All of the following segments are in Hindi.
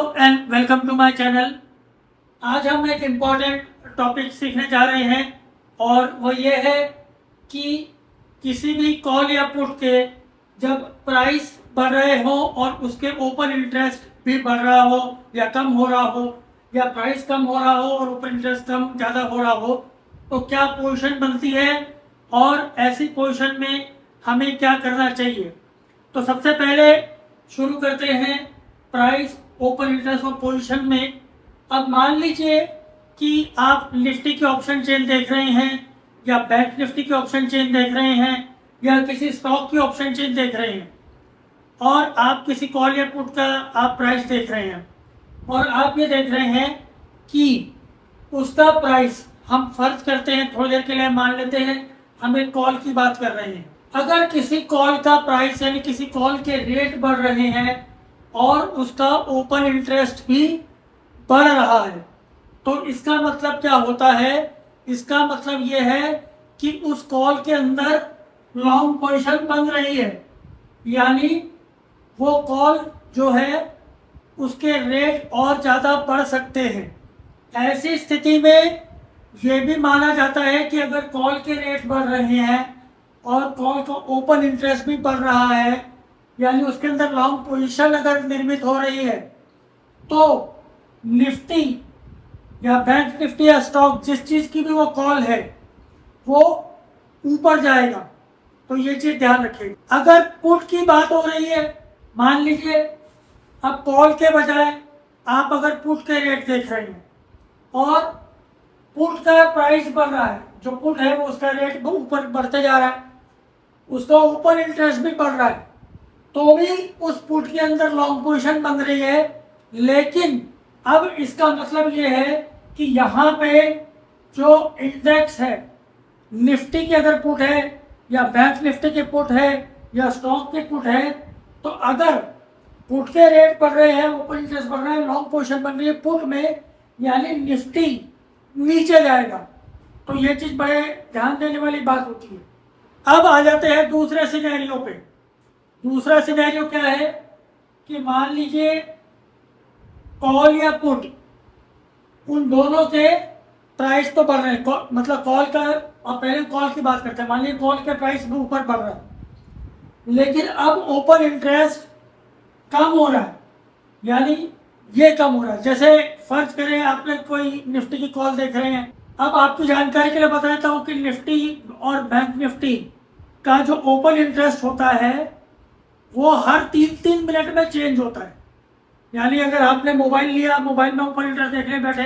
And welcome to my channel. आज हम एक इम्पॉर्टेंट टॉपिक सीखने जा रहे हैं और वो ये है कि किसी भी कॉल या पुट के जब प्राइस बढ़ रहे हो और उसके ओपन इंटरेस्ट भी बढ़ रहा हो या कम हो रहा हो या प्राइस कम हो रहा हो और ओपन इंटरेस्ट कम ज़्यादा हो रहा हो तो क्या पोजीशन बनती है और ऐसी पोजीशन में हमें क्या करना चाहिए। तो सबसे पहले शुरू करते हैं प्राइस ओपन इंटरेस्ट और पोजीशन में। अब मान लीजिए कि आप निफ्टी के ऑप्शन चेन देख रहे हैं या बैंक निफ्टी के ऑप्शन चेन देख रहे हैं या किसी स्टॉक की ऑप्शन चेन देख रहे हैं और आप किसी कॉल या पुट का आप प्राइस देख रहे हैं और आप ये देख रहे हैं कि उसका प्राइस, हम फर्ज करते हैं थोड़ी देर के लिए मान लेते हैं हम एक कॉल की बात कर रहे हैं, अगर किसी कॉल का प्राइस यानी किसी कॉल के रेट बढ़ रहे हैं और उसका ओपन इंटरेस्ट भी बढ़ रहा है तो इसका मतलब क्या होता है। इसका मतलब ये है कि उस कॉल के अंदर लॉन्ग पोजीशन बन रही है, यानी वो कॉल जो है उसके रेट और ज़्यादा बढ़ सकते हैं। ऐसी स्थिति में ये भी माना जाता है कि अगर कॉल के रेट बढ़ रहे हैं और कॉल का ओपन इंटरेस्ट भी बढ़ रहा है यानी उसके अंदर लॉन्ग पोजीशन अगर निर्मित हो रही है तो निफ्टी या बैंक निफ्टी या स्टॉक जिस चीज़ की भी वो कॉल है वो ऊपर जाएगा। तो ये चीज़ ध्यान रखिए। अगर पुट की बात हो रही है, मान लीजिए अब कॉल के बजाय आप अगर पुट के रेट देख रहे हैं और पुट का प्राइस बढ़ रहा है, जो पुट है वो उसका रेट ऊपर बढ़ते जा रहा है, उसका ओपन इंटरेस्ट भी बढ़ रहा है, तो भी उस पुट के अंदर लॉन्ग पोजीशन बन रही है। लेकिन अब इसका मतलब ये है कि यहाँ पे जो इंडेक्स है निफ्टी के अगर पुट है या बैंक निफ्टी के पुट है या स्टॉक के पुट है तो अगर पुट के रेट बढ़ रहे हैं, ओपन इंटरेस्ट बढ़ रहा है, लॉन्ग पोजीशन बन रही है पुट में, यानी निफ्टी नीचे जाएगा। तो ये चीज़ बड़े ध्यान देने वाली बात होती है। अब आ जाते हैं दूसरे सिनेरियो पे। दूसरा सिनेरियो क्या है कि मान लीजिए कॉल या पुट, उन दोनों के प्राइस तो बढ़ रहे हैं, मतलब कॉल का, और पहले कॉल की बात करते हैं, मान लीजिए कॉल के प्राइस भी ऊपर बढ़ रहा है लेकिन अब ओपन इंटरेस्ट कम हो रहा है, यानी ये कम हो रहा है। जैसे फर्ज करें आपने कोई निफ्टी की कॉल देख रहे हैं, अब आपकी जानकारी के लिए बता देता हूँ कि निफ्टी और बैंक निफ्टी का जो ओपन इंटरेस्ट होता है वो हर 3-3 मिनट में चेंज होता है। यानी अगर आपने मोबाइल लिया, मोबाइल में ओपन इंटरेस्ट देखने बैठे,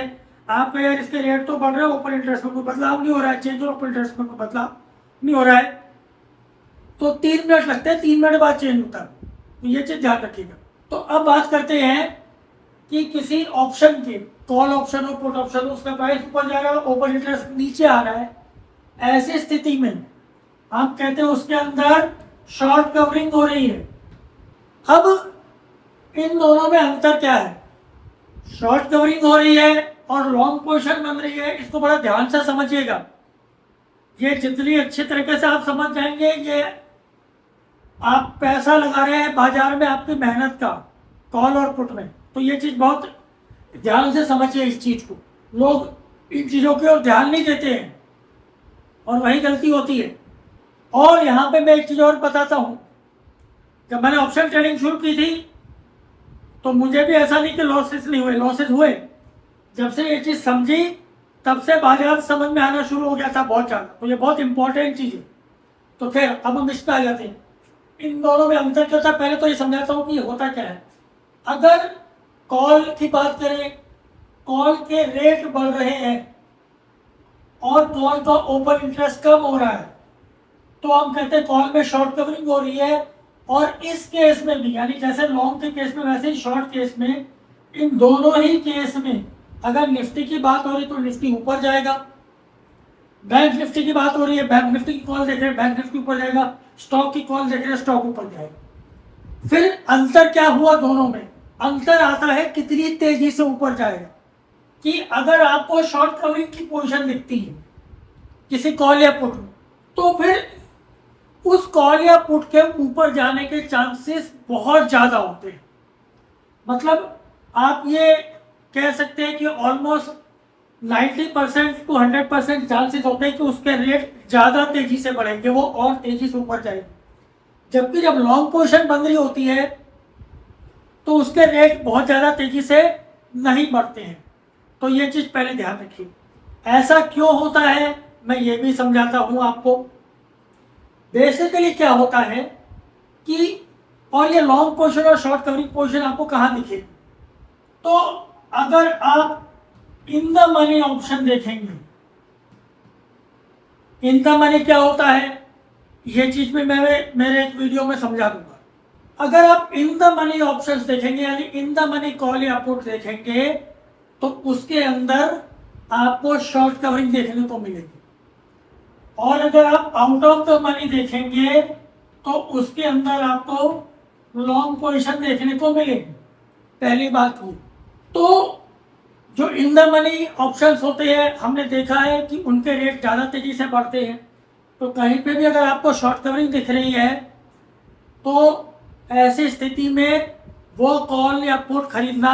आपका यार इसके रेट तो बढ़ रहे हैं, ओपन इंटरेस्ट में कोई बदलाव नहीं हो रहा है, चेंज और ओपन इंटरेस्ट में कोई बदलाव नहीं हो रहा है, तो 3 मिनट लगते हैं, 3 मिनट बाद चेंज होता है। तो ये चीज़ ध्यान रखिएगा। तो अब बात करते हैं कि किसी ऑप्शन के, कॉल ऑप्शन हो पुट ऑप्शन हो, उसका प्राइस ऊपर जा रहा है, ओपन इंटरेस्ट नीचे आ रहा है, ऐसी स्थिति में हम कहते हैं उसके अंदर शॉर्ट कवरिंग हो रही है। अब इन दोनों में अंतर क्या है? शॉर्ट कवरिंग हो रही है और लॉन्ग पोजीशन बन रही है, इसको बड़ा ध्यान से समझिएगा। ये जितनी अच्छी तरीके से आप समझ जाएंगे, ये आप पैसा लगा रहे हैं बाजार में आपकी मेहनत का, कॉल और पुट में, तो ये चीज़ बहुत ध्यान से समझिए। इस चीज़ को लोग इन चीज़ों की ओर ध्यान नहीं देते हैं और वही गलती होती है। और यहाँ पे मैं एक चीज़ और बताता हूँ, जब मैंने ऑप्शन ट्रेडिंग शुरू की थी तो मुझे भी ऐसा नहीं कि लॉसेस नहीं हुए, लॉसेस हुए। जब से ये चीज़ समझी तब से बाजार समझ में आना शुरू हो गया था बहुत ज़्यादा। तो ये बहुत इंपॉर्टेंट चीज़ है। तो फिर अब हम इस पर आ जाते हैं, इन दोनों में अंतर क्या था। पहले तो ये समझाता हूँ कि ये होता क्या है। अगर कॉल की बात करें, कॉल के रेट बढ़ रहे हैं और कॉल का ओपन इंटरेस्ट कम हो रहा है तो हम कहते हैं कॉल में शॉर्ट कवरिंग हो रही है। और इस केस में भी, यानी जैसे लॉन्ग के केस में वैसे ही शॉर्ट केस में, इन दोनों ही केस में अगर निफ्टी की बात हो रही है तो निफ्टी ऊपर जाएगा, बैंक निफ्टी की बात हो रही है, बैंक निफ्टी की कॉल देख रहे हैं, बैंक निफ्टी ऊपर जाएगा, स्टॉक की कॉल देख रहे हैं, स्टॉक ऊपर जाएगा। फिर अंतर क्या हुआ दोनों में? अंतर आता है कितनी तेजी से ऊपर जाएगा। कि अगर आपको शॉर्ट कवरिंग की पोजीशन दिखती है किसी कॉल या पुट में, तो फिर उस कॉल या पुट के ऊपर जाने के चांसेस बहुत ज़्यादा होते हैं। मतलब आप ये कह सकते हैं कि ऑलमोस्ट 90% टू 100% चांसेस होते हैं कि उसके रेट ज़्यादा तेज़ी से बढ़ेंगे, वो और तेज़ी से ऊपर जाएंगे। जबकि जब लॉन्ग पोजीशन बन रही होती है तो उसके रेट बहुत ज़्यादा तेज़ी से नहीं बढ़ते हैं। तो ये चीज़ पहले ध्यान रखिए। ऐसा क्यों होता है मैं ये भी समझाता हूँ आपको। बेसिकली क्या होता है कि, और ये लॉन्ग पोजीशन और शॉर्ट कवरिंग पोजीशन आपको कहाँ दिखे, तो अगर आप इन द मनी ऑप्शन देखेंगे, इन द मनी क्या होता है ये चीज भी मैं मेरे एक वीडियो में समझा दूंगा। अगर आप इन द मनी ऑप्शंस देखेंगे यानी इन द मनी कॉल या पुट देखेंगे तो उसके अंदर आपको शॉर्ट कवरिंग देखने को मिलेगी, और अगर आप आउट ऑफ द मनी देखेंगे तो उसके अंदर आपको लॉन्ग पोजीशन देखने को मिलेगी। पहली बात हुई। तो जो इन द मनी ऑप्शंस होते हैं हमने देखा है कि उनके रेट ज़्यादा तेज़ी से बढ़ते हैं। तो कहीं पे भी अगर आपको शॉर्ट कवरिंग दिख रही है तो ऐसी स्थिति में वो कॉल या पुट खरीदना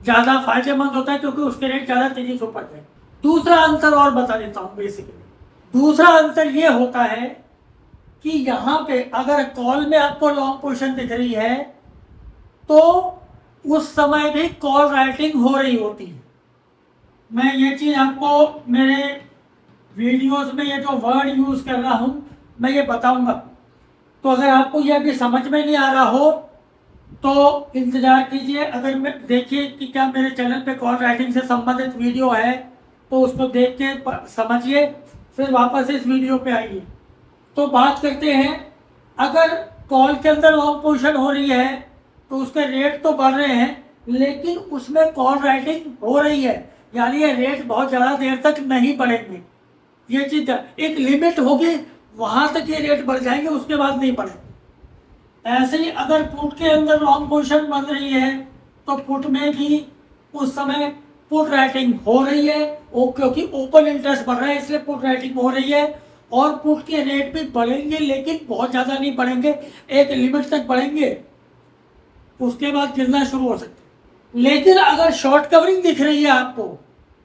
ज़्यादा फायदेमंद होता है, क्योंकि उसके रेट ज़्यादा तेज़ी से ऊपर हैं। दूसरा अंतर और बता देता हूँ। बेसिकली दूसरा अंतर ये होता है कि यहाँ पे अगर कॉल में आपको लॉन्ग पोजीशन दिख रही है तो उस समय भी कॉल राइटिंग हो रही होती है। मैं ये चीज़ आपको मेरे वीडियोस में ये जो वर्ड यूज़ कर रहा हूँ मैं ये बताऊँगा। तो अगर आपको ये अभी समझ में नहीं आ रहा हो तो इंतज़ार कीजिए। अगर मैं देखिए कि क्या मेरे चैनल पे कॉल राइटिंग से संबंधित वीडियो है तो उसको देख के समझिए, फिर वापस इस वीडियो पे आइए। तो बात करते हैं, अगर कॉल के अंदर लॉन्ग पोजीशन हो रही है तो उसके रेट तो बढ़ रहे हैं लेकिन उसमें कॉल राइटिंग हो रही है, यानी ये रेट बहुत ज़्यादा देर तक नहीं बढ़ेंगे। ये चीज़ एक लिमिट होगी, वहाँ तक ये रेट बढ़ जाएंगे, उसके बाद नहीं बढ़ेंगे। ऐसे ही अगर पुट के अंदर लॉन्ग पोजीशन बन रही है तो पुट में भी उस समय पुट राइटिंग हो रही है, क्योंकि ओपन इंटरेस्ट बढ़ रहा है इसलिए पुट राइटिंग हो रही है, और पुट के रेट भी बढ़ेंगे लेकिन बहुत ज़्यादा नहीं बढ़ेंगे, एक लिमिट तक बढ़ेंगे, उसके बाद गिरना शुरू हो सकते हैं। लेकिन अगर शॉर्ट कवरिंग दिख रही है आपको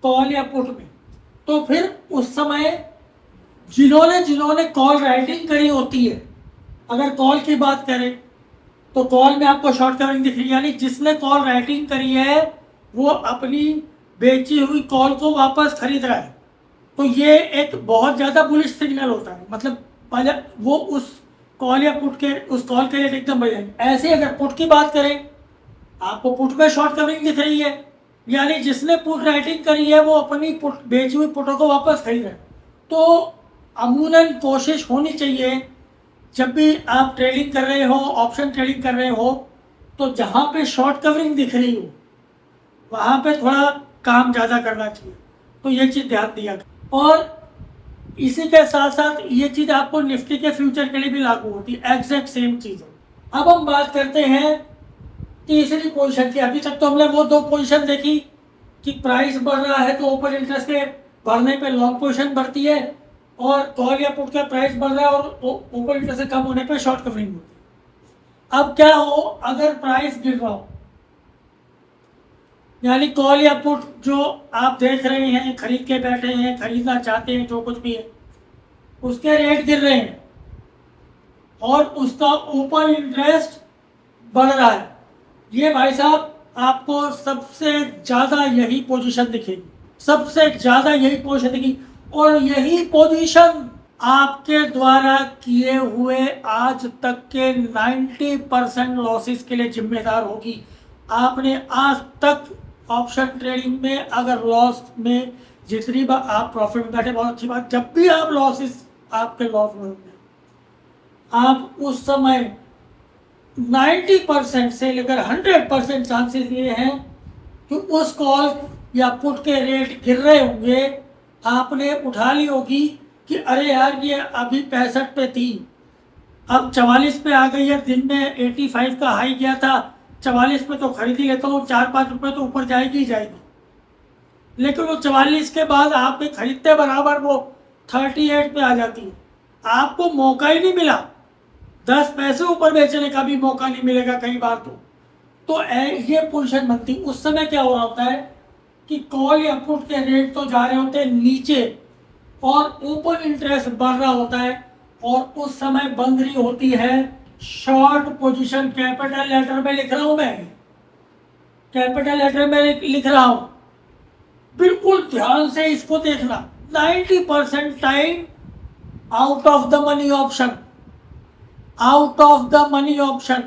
कॉल या पुट में तो फिर उस समय जिन्होंने कॉल राइटिंग करी होती है, अगर कॉल की बात करें तो कॉल में आपको शॉर्ट कवरिंग दिख रही है, यानी जिसने कॉल राइटिंग करी है वो अपनी बेची हुई कॉल को वापस खरीद रहा है। तो ये एक बहुत ज़्यादा बुलिश सिग्नल होता है, मतलब पहले वो उस कॉल या पुट के उस कॉल के रेट एकदम बढ़ जाएंगे। ऐसे अगर पुट की बात करें, आपको पुट में शॉर्ट कवरिंग दिख रही है, यानी जिसने पुट राइटिंग करी है वो अपनी पुट बेची हुई पुटों को वापस खरीद रहे हैं। तो अमूमन कोशिश होनी चाहिए जब भी आप ट्रेडिंग कर रहे हो, ऑप्शन ट्रेडिंग कर रहे हो, तो जहाँ पे शॉर्ट कवरिंग दिख रही हो वहाँ पे थोड़ा काम ज़्यादा करना चाहिए। तो ये चीज़ ध्यान दिया। और इसी के साथ साथ ये चीज़ आपको निफ्टी के फ्यूचर के लिए भी लागू होती है, एग्जैक्ट सेम चीज़ है। अब हम बात करते हैं तीसरी पोजीशन की। अभी तक तो हमने वो दो पोजीशन देखी कि प्राइस बढ़ रहा है तो ओपन इंटरेस्ट के बढ़ने पे लॉन्ग पोजीशन बढ़ती है, और कॉल या पुट का प्राइस बढ़ रहा है और ओपन इंटरेस्ट से कम होने पे शॉर्ट कवरिंग होती है। अब क्या हो अगर प्राइस गिर रहा हो, यानी कॉल या पुट जो आप देख रहे हैं, खरीद के बैठे हैं, खरीदना चाहते हैं, जो कुछ भी है, उसके रेट गिर रहे हैं और उसका ओपन इंटरेस्ट बढ़ रहा है, ये भाई साहब आपको सबसे ज़्यादा यही पोजीशन दिखेगी, सबसे ज़्यादा यही पोजीशन दिखेगी। और यही पोजीशन आपके द्वारा किए हुए आज तक के 90% लॉसेस के लिए जिम्मेदार होगी। आपने आज तक ऑप्शन ट्रेडिंग में अगर लॉस में जितनी बार आप प्रॉफिट में बैठे, बहुत अच्छी बात, जब भी आप लॉसेस आपके लॉस में होंगे आप उस समय 90% से लेकर 100% चांसेस ये हैं कि उस कॉल या पुट के रेट गिर रहे होंगे, आपने उठा ली होगी कि अरे यार ये अभी 65 पे थी, अब 44 पे आ गई है, दिन में 85 का हाई गया था, 44 पे तो खरीद ही लेता हूँ, 4-5 रुपये तो ऊपर जाएगी ही जाएगी। लेकिन वो 44 के बाद आपके खरीदते बराबर वो 38 पे आ जाती है, आपको मौका ही नहीं मिला, 10 पैसे ऊपर बेचने का भी मौका नहीं मिलेगा कई बार। तो ये पोजीशन बनती। उस समय क्या हो रहा होता है कि कॉल या पुट के रेट तो जा रहे होते हैं नीचे और ओपन इंटरेस्ट बढ़ रहा होता है, और उस समय बंद रही होती है शॉर्ट पोजीशन। कैपिटल लेटर में लिख रहा हूं, मैं कैपिटल लेटर में लिख रहा हूं, बिल्कुल ध्यान से इसको देखना। 90% time out of the money option, out of the money option,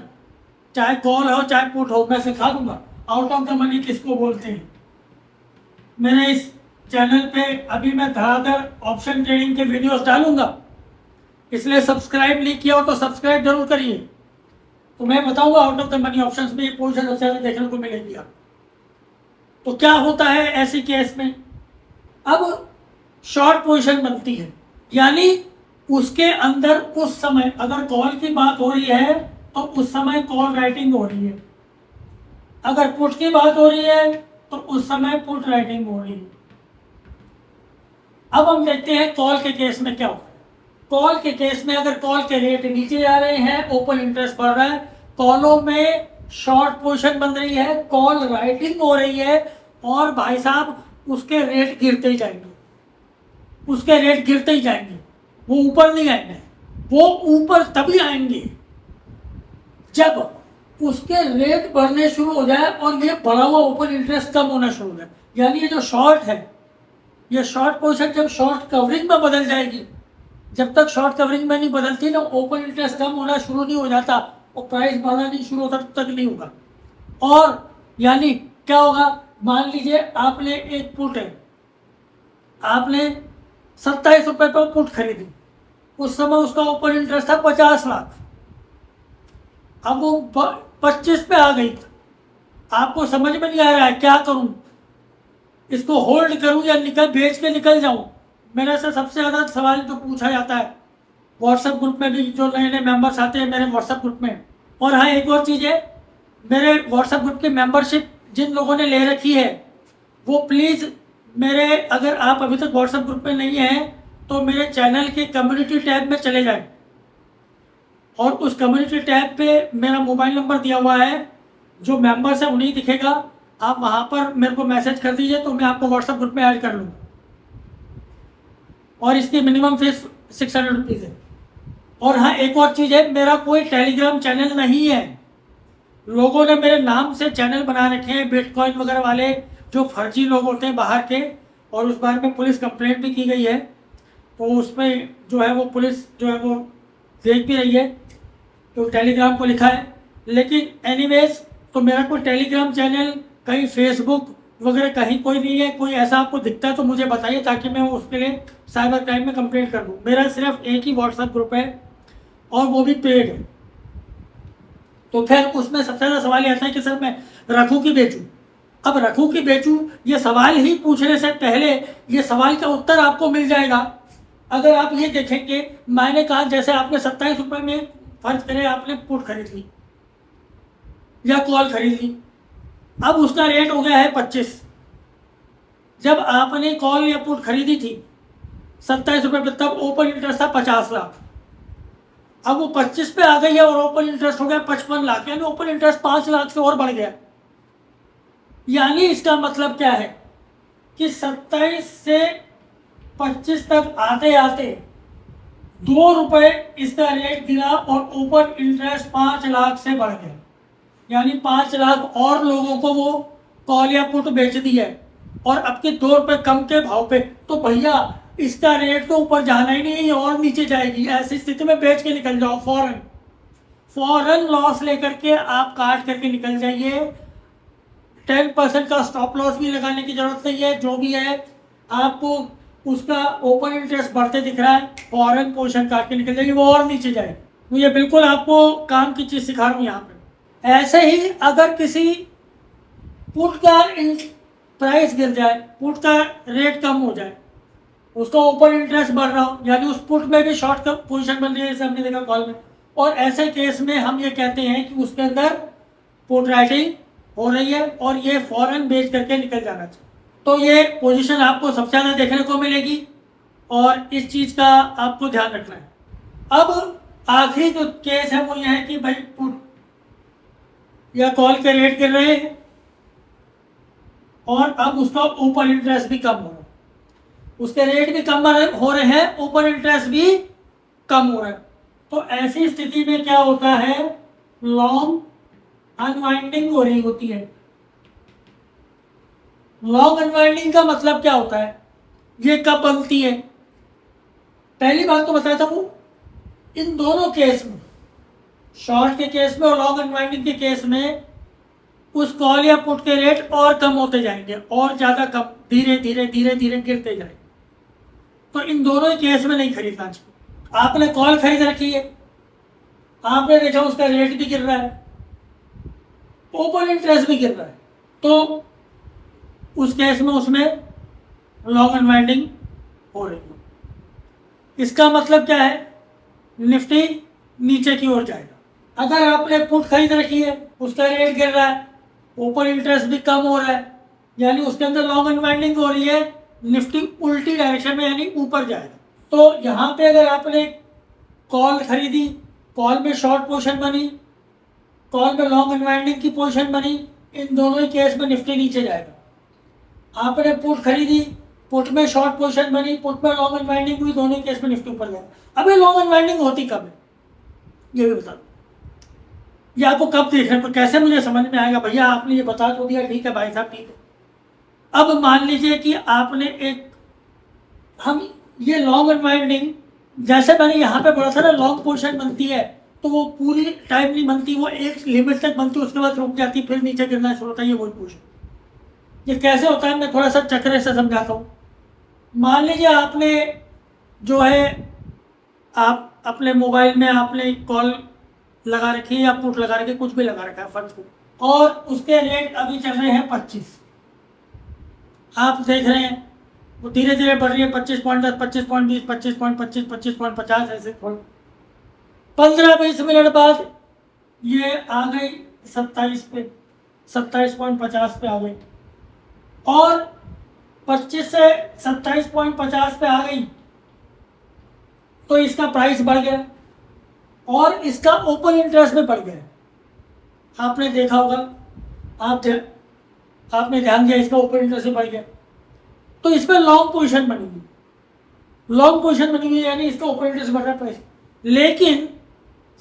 चाहे कॉल हो चाहे पुट हो, मैं सिखा दूंगा आउट ऑफ द मनी किसको बोलते हैं। मैंने इस चैनल पे अभी मैं धड़ाधड़ ऑप्शन ट्रेडिंग के वीडियोस डालूंगा, इसलिए सब्सक्राइब नहीं किया हो तो सब्सक्राइब जरूर करिए। तो मैं बताऊंगा out of the money options में ये पोजीशन सबसे ज़्यादा देखने को मिलेगी आप। तो क्या होता है ऐसे केस में, अब शॉर्ट पोजीशन बनती है, यानी उसके अंदर उस समय अगर कॉल की बात हो रही है तो उस समय कॉल राइटिंग हो रही है, अगर पुट की बात हो रही है तो उस समय पुट राइटिंग हो रही है। अब हम देखते हैं कॉल के केस में क्या होता है। कॉल के केस में अगर कॉल के रेट नीचे जा रहे हैं, ओपन इंटरेस्ट बढ़ रहा है, कॉलों में शॉर्ट पोजीशन बन रही है, कॉल राइटिंग हो रही है, और भाई साहब उसके रेट गिरते ही जाएंगे, उसके रेट गिरते ही जाएंगे, वो ऊपर नहीं आएंगे। वो ऊपर तभी आएंगे जब उसके रेट बढ़ने शुरू हो जाए और ये बढ़ा हुआ ओपन इंटरेस्ट कम होना शुरू हो जाए। यानी ये जो शॉर्ट है, ये शॉर्ट पोजीशन जब शॉर्ट कवरिंग में बदल जाएगी, जब तक शॉर्ट कवरिंग में नहीं बदलती ना, ओपन इंटरेस्ट कम होना शुरू नहीं हो जाता और प्राइस बढ़ना नहीं शुरू होता, तब तक नहीं होगा। और यानी क्या होगा, मान लीजिए आपने एक पुट है, आपने 27 रुपये पर पुट खरीदी, उस समय उसका ओपन इंटरेस्ट था 50 लाख, अब वो 25 पे आ गई, आपको समझ में नहीं आ रहा है क्या करूं, इसको होल्ड करूं या बेच के निकल जाऊं। मेरे से सबसे ज़्यादा सवाल तो पूछा जाता है व्हाट्सएप ग्रुप में भी, जो नए नए मेंबर्स आते हैं मेरे व्हाट्सएप ग्रुप में। और हाँ, एक और चीज़ है, मेरे व्हाट्सएप ग्रुप की मेंबरशिप जिन लोगों ने ले रखी है वो प्लीज़ मेरे, अगर आप अभी तक व्हाट्सएप ग्रुप में नहीं हैं तो मेरे चैनल के कम्युनिटी टैब में चले जाएं, और उस कम्युनिटी टैब पे मेरा मोबाइल नंबर दिया हुआ है, जो मेंबर्स है उन्हें दिखेगा, आप वहाँ पर मेरे को मैसेज कर दीजिए तो मैं आपको व्हाट्सएप ग्रुप में ऐड कर लूँगा। और इसकी मिनिमम फीस 600 रुपीज़ है। और हाँ, एक और चीज़ है, मेरा कोई टेलीग्राम चैनल नहीं है। लोगों ने मेरे नाम से चैनल बना रखे हैं, बिटकॉइन वगैरह वाले जो फर्जी लोग होते हैं बाहर के, और उस बारे में पुलिस कंप्लेंट भी की गई है, तो उसमें जो है वो पुलिस जो है वो देख भी रही है, तो टेलीग्राम को लिखा है। लेकिन एनीवेज, तो मेरा कोई टेलीग्राम चैनल, कहीं फेसबुक वगैरह कहीं कोई नहीं है। कोई ऐसा आपको दिखता है तो मुझे बताइए, ताकि मैं उसके लिए साइबर क्राइम में कंप्लेंट कर दूँ। मेरा सिर्फ एक ही व्हाट्सएप ग्रुप है और वो भी पेड है। तो फिर उसमें सबसे ज़्यादा सवाल ये आता है कि सर मैं रखूँ कि बेचूँ। अब रखूँ कि बेचूँ, ये सवाल ही पूछने से पहले ये सवाल का उत्तर आपको मिल जाएगा अगर आप ये देखेंगे। मैंने कहा जैसे आपने 27 रुपये में, फर्ज करें आपने पुट खरीद ली या कॉल खरीद ली, अब उसका रेट हो गया है 25। जब आपने कॉल या पुट खरीदी थी 27 रुपये पे, तब ओपन इंटरेस्ट था 50 लाख, अब वो 25 पे आ गई है और ओपन इंटरेस्ट हो गया 55 लाख, यानी ओपन इंटरेस्ट 5 लाख से और बढ़ गया। यानी इसका मतलब क्या है कि 27 से 25 तक आते आते 2 रुपये इसका रेट गिरा और ओपन इंटरेस्ट 5 लाख से बढ़ गया, यानी 5 लाख और लोगों को वो कॉल या पुट बेच दी है, और अब के 2 रुपये कम के भाव पे। तो भैया इसका रेट तो ऊपर जाना ही नहीं, और नीचे जाएगी। ऐसी स्थिति में बेच के निकल जाओ, फौरन लॉस लेकर के आप काट करके निकल जाइए। 10% का स्टॉप लॉस भी लगाने की जरूरत नहीं है। जो भी है आपको उसका ओपन इंटरेस्ट बढ़ते दिख रहा है, फौरन पोजीशन काट के निकल जाएगी, वो और नीचे जाए। तो ये बिल्कुल आपको काम की चीज़ सिखा रहा हूँ यहाँ पे। ऐसे ही अगर किसी पुट का प्राइस गिर जाए, पुट का रेट कम हो जाए, उसका ओपन इंटरेस्ट बढ़ रहा हो, यानी उस पुट में भी शॉर्ट पोजीशन बन रही है, जैसे हमने देखा कॉल में, और ऐसे केस में हम ये कहते हैं कि उसके अंदर पुट राइटिंग हो रही है और ये फौरन बेच करके निकल जाना चाहिए। तो ये पोजीशन आपको सबसे ज़्यादा देखने को मिलेगी, और इस चीज़ का आपको ध्यान रखना है। अब आखिरी जो केस है वो ये है कि भाई पुट या कॉल के रेट गिर रहे हैं और अब उसका ओपन इंटरेस्ट भी कम हो रहा है, उसके रेट भी कम हो रहे हैं, ओपन इंटरेस्ट भी कम हो रहा है। तो ऐसी स्थिति में क्या होता है, लॉन्ग अनवाइंडिंग हो रही होती है। लॉन्ग अनवाइंडिंग का मतलब क्या होता है, ये कब बनती है? पहली बात तो बताता हूं, इन दोनों केस में, शॉर्ट के केस में और लॉन्ग अनवाइंडिंग के केस में, उस कॉल या पुट के रेट और कम होते जाएंगे और ज़्यादा कम, धीरे धीरे धीरे धीरे गिरते जाएंगे। तो इन दोनों केस में नहीं खरीदना चाहिए। आपने कॉल खरीद रखी है, आपने देखा उसका रेट भी गिर रहा है, ओपन इंटरेस्ट भी गिर रहा है, तो उस केस में उसमें लॉन्ग अनवाइंडिंग हो रही है। इसका मतलब क्या है, निफ्टी नीचे की ओर जाएगा। अगर आपने पुट खरीद रखी है, उसका रेट गिर रहा है, ओपन इंटरेस्ट भी कम हो रहा है, यानी उसके अंदर लॉन्ग अनवाइंडिंग हो रही है, निफ्टी उल्टी डायरेक्शन में यानी ऊपर जाएगा। तो यहाँ पे अगर आपने कॉल खरीदी, कॉल में शॉर्ट पोजीशन बनी, कॉल में लॉन्ग अनवाइंडिंग की पोजीशन बनी, इन दोनों ही केस में निफ्टी नीचे जाएगा। आपने पुट खरीदी, पुट में शॉर्ट पोजीशन बनी, पुट में लॉन्ग अनवाइंडिंग हुई, दोनों ही केस में निफ्टी ऊपर जाएगा। अब ये लॉन्ग अनवाइंडिंग होती कब है, ये भी बता दो। ये आपको कब देखने को, कैसे मुझे समझ में आएगा? भैया आपने ये बता तो दिया, ठीक है भाई साहब, ठीक है। अब मान लीजिए कि आपने हम ये लॉन्ग अनवाइंडिंग, जैसे मैंने यहाँ पे बोला था ना, लॉन्ग पोजीशन बनती है तो वो पूरी टाइम नहीं बनती, वो एक लिमिट तक बनती है, उसके बाद रुक जाती, फिर नीचे गिरना शुरू होता है, ये वही पोजीशन। ये कैसे होता है, मैं थोड़ा सा चक्रे से समझाता हूँ। मान लीजिए आपने जो है, आप अपने मोबाइल में आपने कॉल लगा रखी है या पुट लगा रखी है, कुछ भी लगा रखा है फर्ज को, और उसके रेट अभी चल रहे हैं 25। आप देख रहे हैं वो धीरे धीरे बढ़ रही है, 25.10, 25.20, 25.25, 25.50, ऐसे 15-20 मिनट बाद ये आ गई 27 पे, 27.50 पे आ गई, और 25 से 27.50 पे आ गई, तो इसका प्राइस बढ़ गया और इसका ओपन इंटरेस्ट में बढ़ गया। आपने देखा होगा, आपने ध्यान दिया, इसका ओपन इंटरेस्ट में बढ़ गया, तो इसमें लॉन्ग पोजीशन बनेगी, लॉन्ग पोजीशन बनेगी, यानी इसका ओपन इंटरेस्ट बढ़ रहा है प्राइस। लेकिन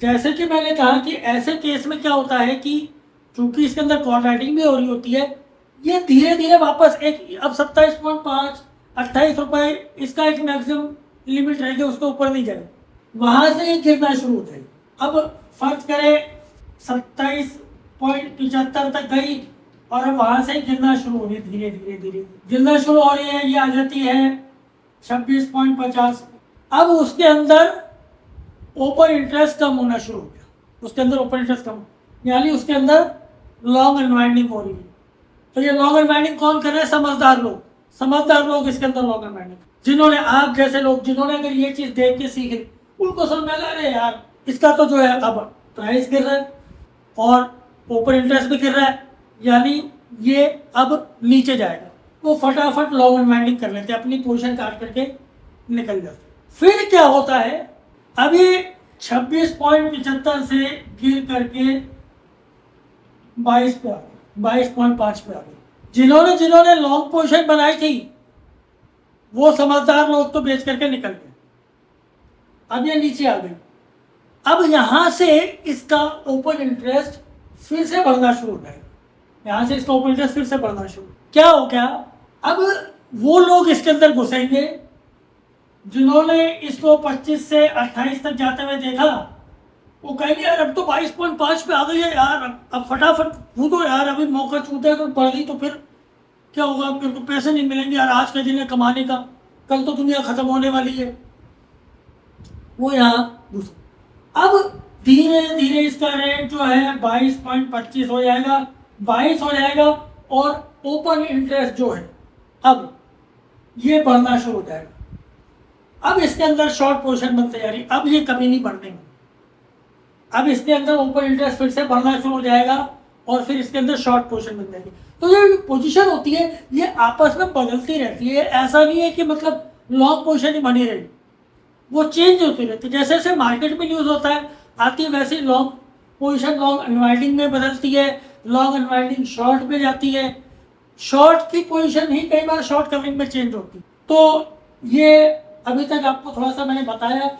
जैसे कि मैंने कहा कि ऐसे केस में क्या होता है कि चूंकि इसके अंदर कॉल राइटिंग भी हो रही होती है, ये धीरे धीरे वापस अब 27.5, 28 रुपये, इसका एक मैक्सिमम लिमिट रहेगी, उसके ऊपर नहीं जाएगा, वहां से ये गिरना शुरू हो जाएगी। अब फर्ज करें 27.75 तक गई और अब वहां से गिरना शुरू हो रही है, धीरे धीरे धीरे गिरना शुरू हो रही है, ये आ जाती है 26.50। अब उसके अंदर ओपन इंटरेस्ट कम होना शुरू हो गया, उसके अंदर ओपन इंटरेस्ट कम, यानी उसके अंदर लॉन्ग अनवाइंडिंग हो रही है। तो ये लॉन्ग अनवाइंडिंग कौन कर रहे हैं? समझदार लोग, समझदार लोग इसके अंदर लॉन्ग अनवाइंडिंग, जिन्होंने, आप जैसे लोग जिन्होंने अगर ये चीज देख के सीखे, उनको समझ में अरे यार इसका तो जो है अब प्राइस गिर रहा है और ओपन इंटरेस्ट भी गिर रहा है, यानी ये अब नीचे जाएगा, वो फटाफट लॉन्ग अनवाइंडिंग कर लेते हैं, अपनी पोजीशन काट करके निकल जाते। फिर क्या होता है, अब ये 26.75 से गिर करके 22 पे आ गए, 22.5 पे आ गए। जिन्होंने लॉन्ग पोजीशन बनाई थी, वो समझदार लोग तो बेच करके निकल गए, अब ये नीचे आ गई। अब यहां से इसका ओपन इंटरेस्ट फिर से बढ़ना शुरू हो जाएगा, यहां से इसका ओपन इंटरेस्ट फिर से बढ़ना शुरू। क्या हो गया, अब वो लोग इसके अंदर घुसेंगे जिन्होंने इसको 25 से 28 तक जाते हुए देखा, वो कहेंगे यार अब तो 22.5 पे आ गई है यार, अब फटाफट कूदो यार, अभी मौका छूटे, अगर बढ़ गई तो फिर क्या होगा, मेरे को पैसे नहीं मिलेंगे यार, आज के दिन है कमाने का, कल तो दुनिया खत्म होने वाली है। वो यहाँ अब धीरे धीरे इसका रेट जो है 22.25 हो जाएगा, 22 हो जाएगा, और ओपन इंटरेस्ट जो है अब ये बढ़ना शुरू हो जाएगा। अब इसके अंदर शॉर्ट पोजीशन बनते जा रही, अब ये कभी नहीं बढ़ने, अब इसके अंदर ओपन इंटरेस्ट फिर से बढ़ना शुरू हो जाएगा और फिर इसके अंदर शॉर्ट पोजीशन बन जाएगी। तो ये पोजीशन होती है, ये आपस में बदलती रहती है, ऐसा नहीं है कि मतलब लॉन्ग पोजीशन ही बनी रही, वो चेंज होती रहती है। जैसे जैसे मार्केट में न्यूज़ होता है आती है, वैसे लॉन्ग पोजीशन लॉन्ग अनवाइंडिंग में बदलती है, लॉन्ग अनवाइंडिंग शॉर्ट में जाती है, शॉर्ट की पोजीशन ही कई बार शॉर्ट कवरिंग में चेंज होती है। तो ये अभी तक आपको थोड़ा सा मैंने बताया,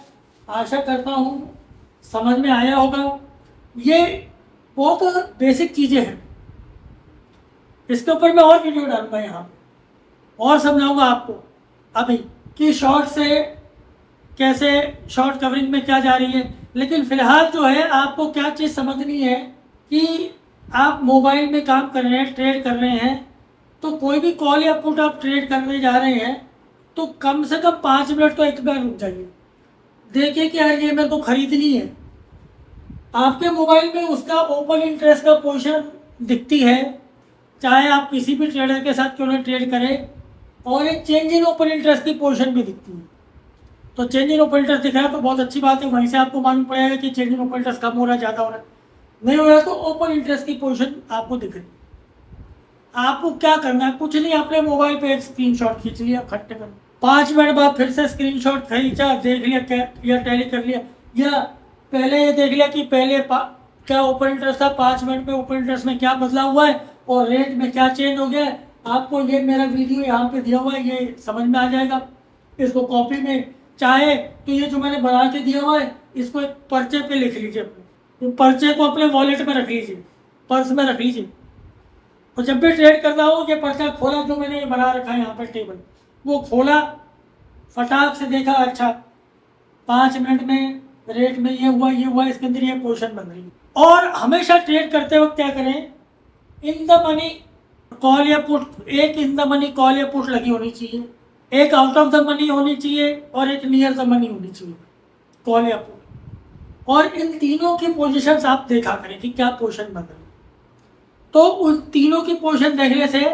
आशा करता हूँ समझ में आया होगा। ये बहुत बेसिक चीज़ें हैं, इसके ऊपर मैं और वीडियो डालूंगा यहाँ और समझाऊंगा आपको अभी कि शॉर्ट से कैसे शॉर्ट कवरिंग में क्या जा रही है। लेकिन फिलहाल जो है आपको क्या चीज़ समझनी है कि आप मोबाइल में काम कर रहे हैं, ट्रेड कर रहे हैं, तो कोई भी कॉल या पुट आप ट्रेड करने जा रहे हैं तो कम से कम 5 मिनट तो एक बार रुक जाइए, देखिए कि यार ये मेरे को खरीदनी है। आपके मोबाइल में उसका ओपन इंटरेस्ट का पोजीशन दिखती है, चाहे आप किसी भी ट्रेडर के साथ क्यों ना ट्रेड करें, और एक चेंज इन ओपन इंटरेस्ट की पोजीशन भी दिखती है। तो चेंज इन ओपन इंटरेस्ट दिख रहा है तो बहुत अच्छी बात है, वहीं से आपको मालूम पड़ेगा कि चेंज इन ओपन इंटरेस्ट कम हो रहा है, ज़्यादा हो रहा है। नहीं हो रहा तो ओपन इंटरेस्ट की पोजीशन आपको दिख रही है। आपको क्या करना है, कुछ नहीं, अपने मोबाइल पे एक स्क्रीनशॉट खींच लिया, खट्टे कर 5 मिनट बाद फिर से स्क्रीनशॉट खींचा, देख लिया या टैली कर लिया, या पहले ये देख लिया कि पहले क्या ओपन इंटरेस्ट था, 5 मिनट में ओपन इंटरेस्ट में क्या बदलाव हुआ है और रेट में क्या चेंज हो गया है। आपको ये मेरा वीडियो यहाँ पे दिया हुआ है, ये समझ में आ जाएगा। इसको कॉपी में चाहे तो ये जो मैंने बना के दिया हुआ है इसको एक पर्चे पे लिख लीजिए, अपने पर्चे को अपने वॉलेट में रख लीजिए, पर्स में रख लीजिए, और जब भी ट्रेड करना हो ये पर्चा खोला, जो मैंने बना रखा है यहाँ पर टेबल, वो खोला, फटाक से देखा, अच्छा 5 मिनट में रेट में ये हुआ, इसके अंदर ये पोजीशन बन रही है। और हमेशा ट्रेड करते वक्त क्या करें, इन द मनी कॉल या पुट, एक इन द मनी कॉल या पुट लगी होनी चाहिए, एक आउट ऑफ द मनी होनी चाहिए और एक नियर द मनी होनी चाहिए, कॉल या पुट। और इन तीनों की पोजीशंस आप देखा करें कि क्या पोजीशन बन रही है। तो उन तीनों की पोजीशन देखने से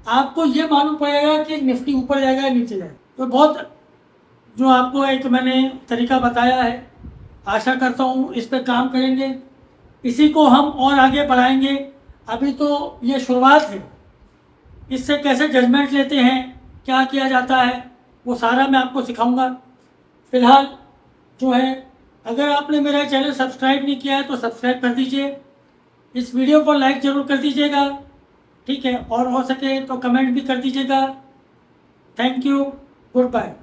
आपको ये मालूम पड़ेगा कि निफ्टी ऊपर जाएगा या नीचे जाएगा। तो बहुत जो आपको एक मैंने तरीका बताया है, आशा करता हूँ इस पर काम करेंगे, इसी को हम और आगे बढ़ाएंगे। अभी तो ये शुरुआत है, इससे कैसे जजमेंट लेते हैं, क्या किया जाता है, वो सारा मैं आपको सिखाऊंगा। फिलहाल जो है, अगर आपने मेरा चैनल सब्सक्राइब नहीं किया है तो सब्सक्राइब कर दीजिए, इस वीडियो को लाइक ज़रूर कर दीजिएगा, ठीक है, और हो सके तो कमेंट भी कर दीजिएगा। Thank you, good bye.